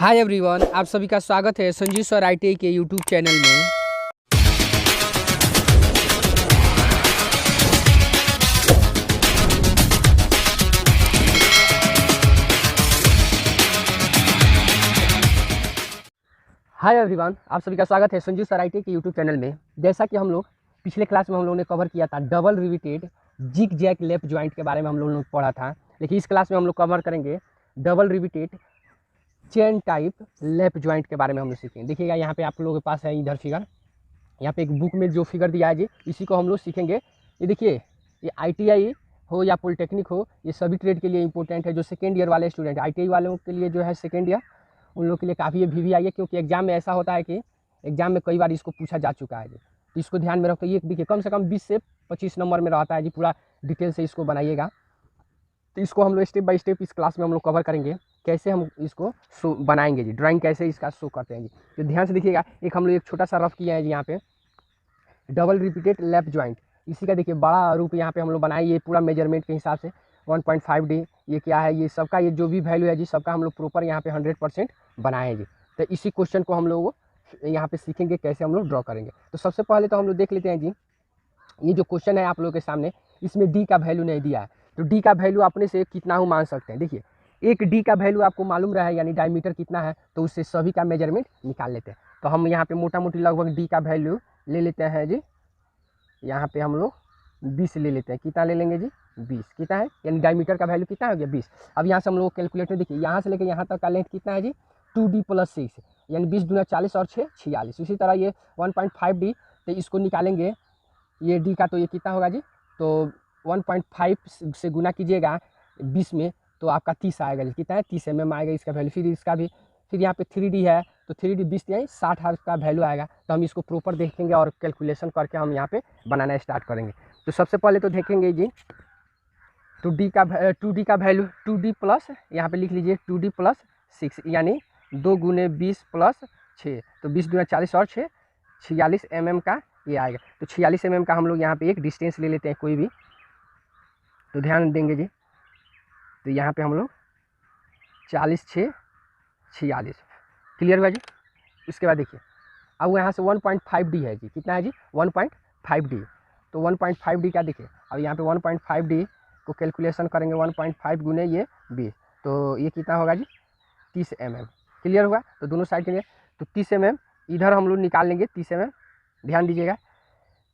Hi everyone, आप सभी का स्वागत है संजीव सर ITI के यूट्यूब चैनल में। हाय एवरीवन, आप सभी का स्वागत है संजीव सर ITI के यूट्यूब चैनल में। जैसा कि हम लोग पिछले क्लास में हम लोगों ने कवर किया था double riveted zig zag lap joint के बारे में हम लोगों ने पढ़ा था, लेकिन इस क्लास में हम लोग कवर करेंगे double riveted chain type left joint के बारे में हम लोग सीखेंगे। देखिएगा यहाँ पे आप लोगों के पास है इधर फिगर, यहाँ पे एक बुक में जो फिगर दिया है जी इसी को हम लोग सीखेंगे। ये देखिए, ये ITI हो या पॉलिटेक्निक हो, ये सभी ट्रेड के लिए इंपॉर्टेंट है। जो सेकेंड ईयर वाले स्टूडेंट ITI वालों के लिए जो है सेकेंड ईयर, उन लोग के लिए काफ़ी ये VVI है, क्योंकि एग्जाम में ऐसा होता है कि एग्जाम में कई बार इसको पूछा जा चुका है जी। तो इसको ध्यान में रखते, ये देखिए कम से कम 20 से 25 नंबर में रहता है जी। पूरा डिटेल से इसको बनाइएगा। तो इसको हम लोग स्टेप बाय स्टेप इस क्लास में हम लोग कवर करेंगे, कैसे हम इसको शो बनाएंगे जी, ड्राइंग कैसे इसका शो करते हैं जी। तो ध्यान से देखिएगा, एक हम लोग एक छोटा सा रफ किया है जी यहाँ पे डबल रिपीटेड लेफ्ट जॉइंट। इसी का देखिए बड़ा रूप यहाँ पे हम लोग बनाए, ये पूरा मेजरमेंट के हिसाब से 1.5D ये क्या है, ये सबका ये जो भी वैल्यू है जी सबका हम लोग प्रॉपर यहाँ पे 100% बनाए हैं जी। तो इसी क्वेश्चन को हम लोग यहाँ पे सीखेंगे कैसे हम लोग ड्रॉ करेंगे। तो सबसे पहले तो हम लोग देख लेते हैं जी, ये जो क्वेश्चन है आप लोगों के सामने, इसमें D का वैल्यू नहीं दिया है। तो D का वैल्यू अपने से कितना हो मान सकते हैं। देखिए, एक D का वैल्यू आपको मालूम रहा है, यानी डायमीटर कितना है, तो उससे सभी का मेजरमेंट निकाल लेते हैं। तो हम यहाँ पे मोटा मोटी लगभग D का वैल्यू ले लेते हैं जी। यहाँ पे हम लोग 20 ले लेते हैं। कितना ले लेंगे जी? 20। कितना है, यानी डायमीटर का वैल्यू कितना हो गया? 20। अब यहाँ से हम लोग कैलकुलेटर देखिए, यहाँ से लेकर यहाँ तक का लेंथ कितना है जी? 2D + 6, यानी 20 दूना 40 और 6 46। इसी तरह ये 1.5D, तो इसको निकालेंगे ये D का, तो ये कितना होगा जी? तो 1.5 से गुना कीजिएगा 20 में, तो आपका 30 आएगा जी। कितना है? 30 mm आएगा इसका वैल्यू। फिर इसका भी, फिर यहाँ पे 3D है, तो 3D 20 यानी 60 का वैल्यू आएगा। तो हम इसको प्रॉपर देखेंगे और कैलकुलेशन करके हम यहाँ पे बनाना स्टार्ट करेंगे। तो सबसे पहले तो देखेंगे जी 2D का वैल्यू 2D प्लस, यहाँ पे लिख लीजिए 2D + 6, यानी 2 × 20 + 6, तो 20 दूना 40 और 6 46 mm का ये आएगा। तो 46 mm का हम लोग यहाँ पे एक डिस्टेंस ले लेते हैं कोई भी, तो ध्यान देंगे जी। तो यहाँ पे हम लोग 40 6 46, क्लियर हुआ जी। उसके बाद देखिए, अब यहाँ से 1.5D है जी। कितना है जी? 1.5D। तो 1.5D का देखिए, अब यहाँ पे 1.5D को कैलकुलेशन करेंगे, 1.5 × ये 20, तो ये कितना होगा जी? 30 mm। क्लियर हुआ। तो दोनों साइड के लिए तो 30 mm इधर हम लोग निकाल लेंगे। 30 mm ध्यान दीजिएगा,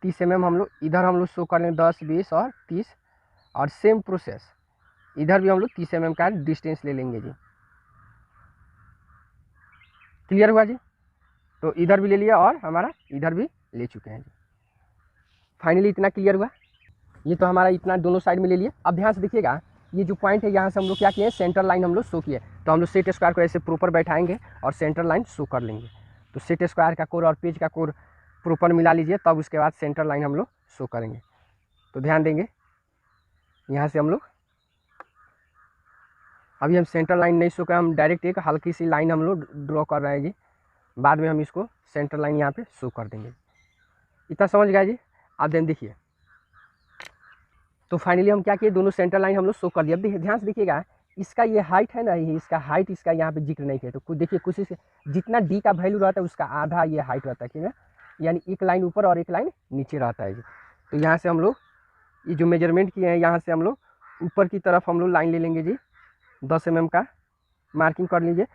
30 mm हम लोग इधर हम लोग शो कर लेंगे 10 20 और 30, और सेम प्रोसेस इधर भी हम लोग 30 mm का डिस्टेंस ले लेंगे जी। क्लियर हुआ जी। तो इधर भी ले लिया और हमारा इधर भी ले चुके हैं जी। फाइनली इतना क्लियर हुआ। ये तो हमारा इतना दोनों साइड में ले लिए। अब ध्यान से देखिएगा, ये जो पॉइंट है यहाँ से हम लोग क्या किए, सेंटर लाइन हम लोग शो किए। तो हम लोग सेट स्क्वायर को ऐसे प्रॉपर बैठाएंगे और सेंटर लाइन शो कर लेंगे। तो सेट स्क्वायर का कोर और पेज का कोर प्रॉपर मिला लीजिए, तब उसके बाद सेंटर लाइन हम लोग शो करेंगे। तो ध्यान देंगे, यहाँ से हम लोग अभी हम सेंटर लाइन नहीं शो कर, हम डायरेक्ट एक हल्की सी लाइन हम लोग ड्रॉ कर रहे हैं जी। बाद में हम इसको सेंटर लाइन यहाँ पे शो कर देंगे। इतना समझ गया जी। अब देन देखिए, तो फाइनली हम क्या किए, दोनों सेंटर लाइन हम लोग शो कर दिया। अब देखिए, ध्यान से देखिएगा, इसका ये हाइट है ना, ये इसका हाइट इसका यहाँ पे जिक्र नहीं किया। तो कुछ देखिए, कुछ से जितना D का वैल्यू रहता है उसका आधा ये हाइट रहता है, ठीक है, यानी एक लाइन ऊपर और एक लाइन नीचे रहता है जी। तो यहाँ से हम लोग ये जो मेजरमेंट किए हैं, यहाँ से हम लोग ऊपर की तरफ हम लोग लाइन ले लेंगे जी। 10 mm का मार्किंग कर लीजिए,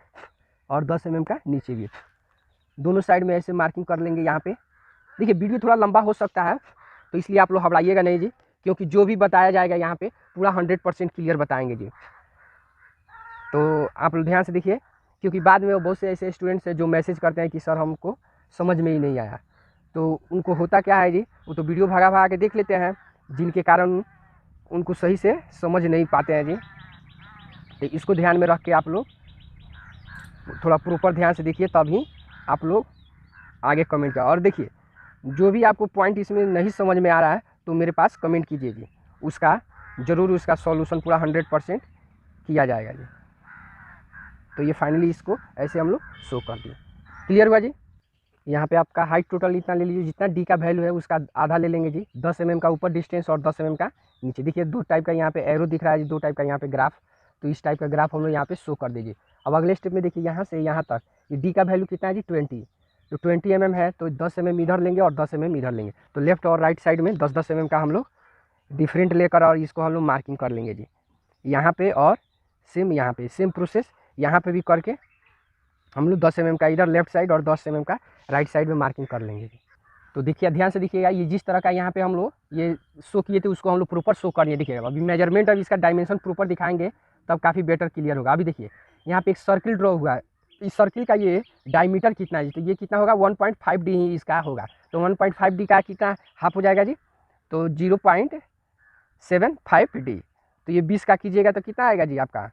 और 10 mm का नीचे भी, दोनों साइड में ऐसे मार्किंग कर लेंगे। यहाँ पे देखिए, वीडियो थोड़ा लंबा हो सकता है, तो इसलिए आप लोग घबराइएगा नहीं जी, क्योंकि जो भी बताया जाएगा यहाँ पे पूरा 100% क्लियर बताएंगे जी। तो आप लोग ध्यान से देखिए, क्योंकि बाद में वो बहुत से ऐसे स्टूडेंट्स हैं जो मैसेज करते हैं कि सर हमको समझ में ही नहीं आया। तो उनको होता क्या है जी, वो तो वीडियो भगा भगा के देख लेते हैं, जिनके कारण उनको सही से समझ नहीं पाते हैं जी। तो इसको ध्यान में रख के आप लोग थोड़ा प्रॉपर ध्यान से देखिए, तभी आप लोग आगे कमेंट करें। और देखिए, जो भी आपको पॉइंट इसमें नहीं समझ में आ रहा है तो मेरे पास कमेंट कीजिए जी, उसका ज़रूर उसका सॉल्यूशन पूरा 100% किया जाएगा जी। तो ये फाइनली इसको ऐसे हम लोग शो कर दिए। क्लियर हुआ जी। यहाँ पे आपका हाइट टोटल इतना ले लीजिए, जितना D का वैल्यू है उसका आधा ले लेंगे जी। 10 mm का ऊपर डिस्टेंस और 10 mm का नीचे। देखिए, दो टाइप का यहाँ पे एरो दिख रहा है जी, दो टाइप का यहाँ पे ग्राफ। तो इस टाइप का ग्राफ हम लोग यहाँ पे शो कर दीजिए। अब अगले स्टेप में देखिए यहाँ से यहाँ तक ये डी का वैल्यू कितना है जी 20, तो 20 mm है, तो 10 mm इधर लेंगे और 10 mm इधर लेंगे, तो लेफ्ट और राइट साइड में 10-10 mm का हम लोग डिफरेंट लेकर और इसको हम लोग मार्किंग कर लेंगे जी यहाँ पे। और सेम यहाँ पे सेम प्रोसेस यहाँ पे भी करके हम लोग 10 mm का इधर लेफ्ट साइड और 10 mm का राइट साइड में मार्किंग कर लेंगे जी। तो देखिए ध्यान से देखिएगा, ये जिस तरह का यहाँ पे हम लोग ये शो किए थे उसको हम लोग प्रॉपर शो करने दिखेगा। अभी मेजरमेंट अब इसका डायमेंशन प्रॉपर दिखाएंगे तब काफ़ी बेटर क्लियर होगा। अभी देखिए यहाँ पे एक सर्किल ड्रॉ हुआ है, इस सर्किल का ये डायमीटर कितना है जी, तो ये कितना होगा 1.5D ही इसका होगा, तो 1.5D का कितना हाफ हो जाएगा जी, तो 0.75D, तो ये 20 का कीजिएगा तो कितना आएगा जी आपका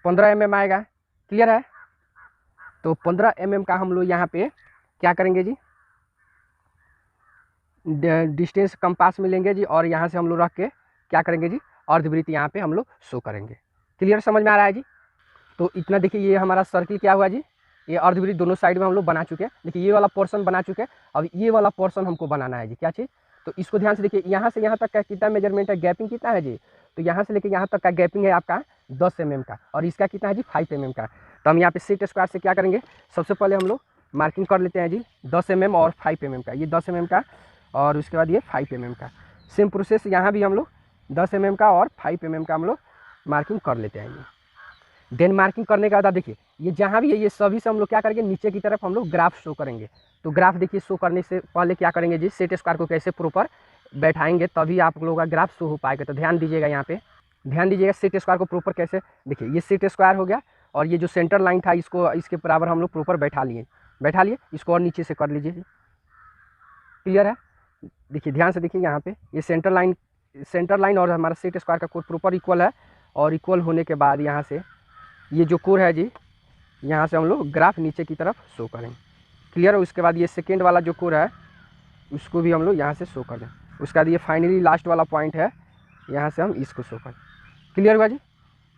15 mm आएगा। क्लियर है, तो 15 mm का हम लोग यहाँ पे क्या करेंगे जी, डिस्टेंस कंपास में लेंगे जी और यहाँ से हम लोग रख के क्या करेंगे जी अर्धवृत्त यहाँ पे हम लोग शो करेंगे। क्लियर समझ में आ रहा है जी। तो इतना देखिए ये हमारा सर्किल क्या हुआ जी, ये अर्धवृत्त दोनों साइड में हम लोग बना चुके हैं। देखिए ये वाला पोर्शन बना चुके हैं, अब ये वाला पोर्शन हमको बनाना है जी, क्या चीज़, तो इसको ध्यान से देखिए यहाँ से यहाँ तक का कितना मेजरमेंट है, गैपिंग कितना है जी, तो यहाँ से लेकर यहाँ तक का गैपिंग है आपका 10 mm का, और इसका कितना है जी 5 mm का। तो हम यहाँ पे सेट स्क्वायर से क्या करेंगे, सबसे पहले हम लोग मार्किंग कर लेते हैं जी 10 mm और 5 mm का, ये 10 mm का और उसके बाद ये 5 mm का। सेम प्रोसेस यहाँ भी हम लोग 10 mm का और 5 mm का हम लोग मार्किंग कर लेते हैं जी। देन मार्किंग करने के बाद देखिए ये जहाँ भी है ये सभी से हम लोग क्या करेंगे, नीचे की तरफ हम लोग ग्राफ शो करेंगे। तो ग्राफ देखिए शो करने से पहले क्या करेंगे जी, सेट स्क्वायर को कैसे प्रॉपर बैठाएंगे तभी आप लोगों का ग्राफ शो हो पाएगा। तो ध्यान दीजिएगा, यहाँ पे ध्यान दीजिएगा सेट स्क्वायर को प्रॉपर कैसे, देखिए ये सेट स्क्वायर हो गया और ये जो सेंटर लाइन था इसको इसके बराबर हम लोग प्रॉपर बैठा लिए, इसको और नीचे से कर लीजिए। क्लियर है, देखिए ध्यान से देखिए यहाँ पे ये सेंटर लाइन और हमारा सेट स्क्वायर का कोड प्रॉपर इक्वल है, और इक्वल होने के बाद यहाँ से ये जो कोड है जी यहाँ से हम लोग ग्राफ नीचे की तरफ शो करेंगे। क्लियर है, उसके बाद ये सेकेंड वाला जो कोड है उसको भी हम लोग यहाँ से शो कर दें। उसके बाद ये फाइनली लास्ट वाला पॉइंट है, यहाँ से हम इसको शो करें। क्लियर हुआ जी।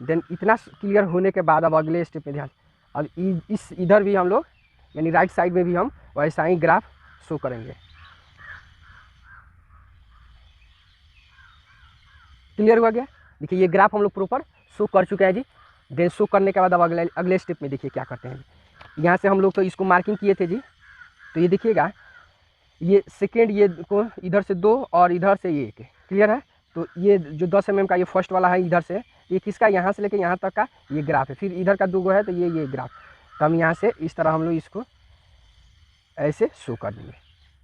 देन इतना क्लियर होने के बाद अब अगले स्टेप में ध्यान, अब इस इधर भी हम लोग यानी राइट साइड में भी हम वैसा ही ग्राफ शो करेंगे। क्लियर हुआ गया, देखिए ये ग्राफ हम लोग प्रॉपर शो कर चुके हैं जी। देन शो करने के बाद अब अगले स्टेप में देखिए क्या करते हैं, यहाँ से हम लोग तो इसको मार्किंग किए थे जी, तो ये देखिएगा ये सेकेंड ये को इधर से 2 और इधर से 1। क्लियर है, तो ये जो 10 mm का ये फर्स्ट वाला है इधर से, ये किसका यहाँ से लेके यहाँ तक का ये ग्राफ है, फिर इधर का 2 है तो ये ग्राफ, तो हम यहाँ से इस तरह हम लोग इसको ऐसे शो कर देंगे।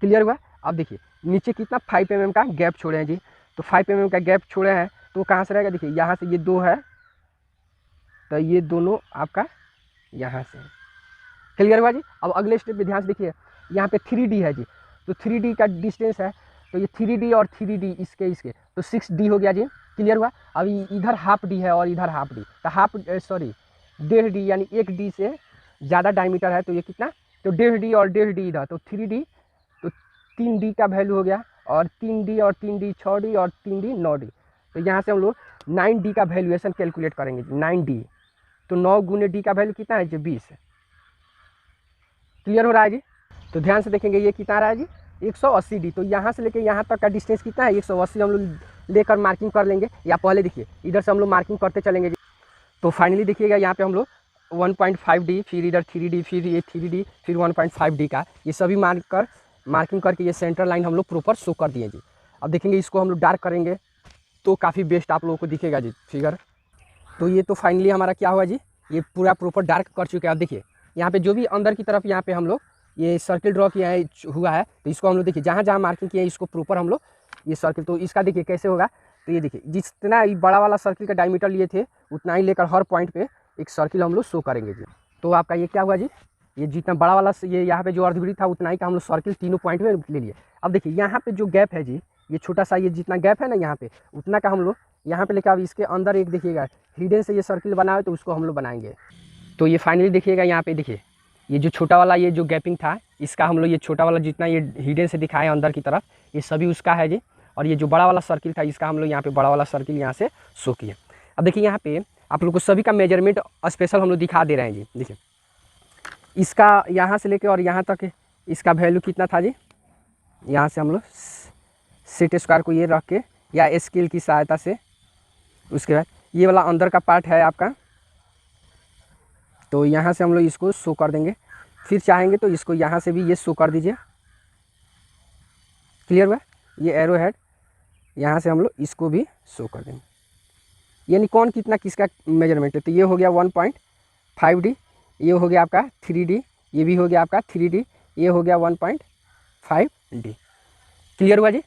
क्लियर हुआ। अब देखिए नीचे कितना 5 mm का गैप छोड़े हैं जी, तो 5 mm का गैप छोड़े हैं तो कहाँ से रहेगा, देखिए यहाँ से ये 2 है तो ये दोनों आपका यहाँ से। क्लियर हुआ जी। अब अगले स्टेप पे ध्यान से देखिए, यहाँ पे 3D है जी, तो 3D का डिस्टेंस है, तो ये 3D और 3D इसके तो 6D हो गया जी। क्लियर हुआ। अभी इधर हाफ D है और इधर हाफ D, तो हाफ 1.5D यानी 1D से ज़्यादा डायमीटर है, तो ये कितना, तो 1.5D और 1.5D इधर, तो 3D, तो 3D का वैल्यू हो गया, और 3D और 3D 6D और 3D 9D, तो यहाँ से हम लोग 9D का वैल्यूएशन कैलकुलेट करेंगे जी। 9D, तो 9 गुने D का वैल्यू कितना है जी 20। क्लियर हो रहा है जी। तो ध्यान से देखेंगे ये कितना आ रहा है जी 180D, तो यहाँ से लेके यहाँ तक का डिस्टेंस कितना है 180 हम लोग लेकर मार्किंग कर लेंगे, या पहले देखिए इधर से हम लोग मार्किंग करते चलेंगे जी। तो फाइनली देखिएगा यहाँ पे हम लोग 1.5D, फिर इधर 3D, फिर ये 3D, फिर 1.5D का ये सभी मार्किंग करके ये सेंटर लाइन हम लोग प्रॉपर शो कर दिए जी। अब देखेंगे इसको हम लोग डार्क करेंगे तो काफ़ी बेस्ट आप लोगों को दिखेगा जी फिगर। तो ये तो फाइनली हमारा क्या हुआ जी, ये पूरा प्रॉपर डार्क कर चुके हैं। अब देखिए यहाँ पे जो भी अंदर की तरफ यहाँ पे हम लोग ये सर्किल ड्रॉ किया है हुआ है, तो इसको हम लोग देखिए जहाँ जहाँ मार्किंग किया है इसको प्रॉपर हम लोग ये सर्किल, तो इसका देखिए कैसे होगा, तो ये देखिए जितना बड़ा वाला सर्किल का डायमीटर लिए थे उतना ही लेकर हर पॉइंट पे एक सर्किल हम लोग शो करेंगे जी। तो आपका ये क्या हुआ जी, ये जितना बड़ा वाला ये यहाँ पे जो अर्धवृत्त था उतना ही का हम लोग सर्किल तीनों पॉइंट में ले लिए। अब देखिए यहाँ पे जो गैप है जी, ये छोटा सा ये जितना गैप है ना यहाँ पे उतना का हम लोग यहाँ पे लेकर अब इसके अंदर एक देखिएगा हिडन से ये सर्किल बना है, तो उसको हम लोग बनाएंगे। तो ये फाइनली देखिएगा यहाँ पे देखिए ये जो छोटा वाला ये जो गैपिंग था इसका हम लोग ये छोटा वाला जितना ये हिडन से दिखाए अंदर की तरफ ये सभी उसका है जी, और ये जो बड़ा वाला सर्किल था इसका हम लोग यहाँ पे बड़ा वाला सर्किल यहाँ से शो किए। अब देखिए यहाँ पे आप लोग को सभी का मेजरमेंट स्पेशल हम लोग दिखा दे रहे हैं जी। देखिए इसका यहाँ से लेके और यहाँ तक इसका वैल्यू कितना था जी, यहाँ से हम लोग सेट स्क्वायर को ये रख के या स्केल की सहायता से उसके बाद ये वाला अंदर का पार्ट है आपका, तो यहाँ से हम लोग इसको शो कर देंगे। फिर चाहेंगे तो इसको यहाँ से भी ये शो कर दीजिए। क्लियर हुआ? ये एरो हेड यहाँ से हम लोग इसको भी शो कर देंगे, यानी कौन कितना किसका मेजरमेंट है। तो ये हो गया 1.5D, ये हो गया आपका 3D, ये भी हो गया आपका 3D, ये हो गया 1.5D। क्लियर हुआ जी?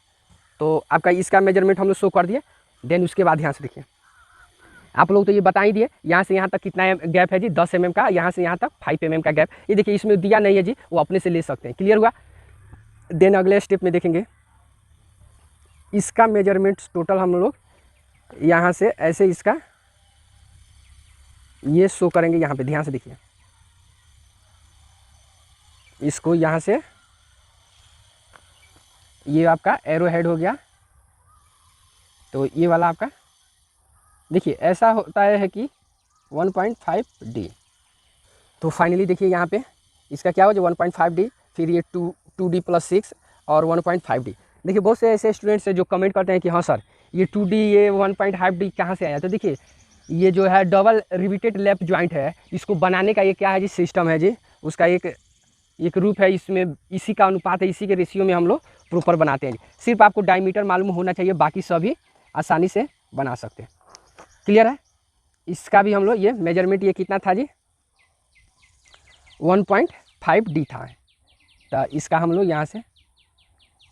तो आपका इसका मेजरमेंट हम लोग शो कर दिए। देन उसके बाद यहाँ से देखिए, आप लोग तो ये बता ही दिए यहाँ से यहाँ तक कितना गैप है जी, 10 mm का, यहाँ से यहाँ तक 5 mm का गैप। ये देखिए इसमें दिया नहीं है जी, वो अपने से ले सकते हैं। क्लियर हुआ? देन अगले स्टेप में देखेंगे इसका मेजरमेंट टोटल हम लोग यहाँ से ऐसे इसका ये शो करेंगे। यहाँ पे ध्यान से देखिए, इसको यहाँ से ये आपका एरो हेड हो गया, तो ये वाला आपका देखिए ऐसा होता है कि 1.5D। तो फाइनली देखिए यहाँ पे इसका क्या हो जो 1.5D, फिर ये 2D + 6 और 1.5D। देखिए बहुत से ऐसे स्टूडेंट्स हैं जो कमेंट करते हैं कि हाँ सर ये 2D ये 1.5D कहाँ से आया। तो देखिए ये जो है डबल रिविटेड लैप जॉइंट है, इसको बनाने का ये क्या है जी, सिस्टम है जी, उसका एक रूप है, इसमें इसी का अनुपात है, इसी के रेशियो में हम लोग प्रॉपर बनाते हैं। सिर्फ आपको डायमीटर मालूम होना चाहिए, बाकी सभी आसानी से बना सकते हैं। क्लियर है? इसका भी हम लोग ये मेजरमेंट ये कितना था जी, 1.5D था। तो इसका हम लोग यहाँ से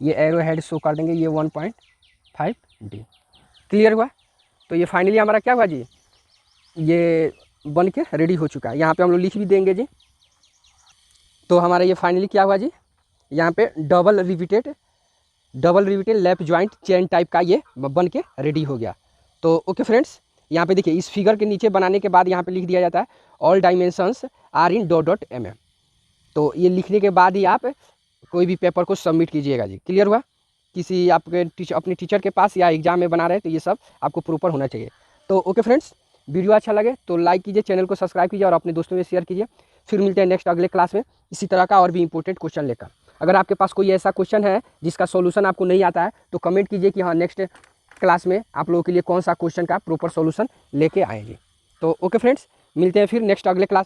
ये एरो हेड शो कर देंगे, ये 1.5D। क्लियर हुआ? तो ये फाइनली हमारा क्या हुआ जी, ये बन के रेडी हो चुका है। यहाँ पे हम लोग लिख भी देंगे जी। तो हमारा ये फाइनली क्या हुआ जी, यहाँ पे double riveted lap joint chain type का ये बन के रेडी हो गया। तो ओके फ्रेंड्स, यहाँ पे देखिए इस फिगर के नीचे बनाने के बाद यहाँ पे लिख दिया जाता है all dimensions are in ... mm। तो ये लिखने के बाद ही आप कोई भी पेपर को सबमिट कीजिएगा जी। क्लियर हुआ? किसी आपके अपने टीचर के पास या एग्जाम में बना रहे हैं तो ये सब आपको प्रॉपर होना चाहिए। तो ओके फ्रेंड्स, वीडियो अच्छा लगे तो लाइक कीजिए, चैनल को सब्सक्राइब कीजिए और अपने दोस्तों में शेयर कीजिए। फिर मिलते हैं नेक्स्ट अगले क्लास में इसी तरह का और भी इंपॉर्टेंट क्वेश्चन लेकर। अगर आपके पास कोई ऐसा क्वेश्चन है जिसका सॉल्यूशन आपको नहीं आता है तो कमेंट कीजिए कि हाँ नेक्स्ट क्लास में आप लोगों के लिए कौन सा क्वेश्चन का प्रॉपर सॉल्यूशन लेके आएंगे। तो ओके फ्रेंड्स, मिलते हैं फिर नेक्स्ट अगले क्लास।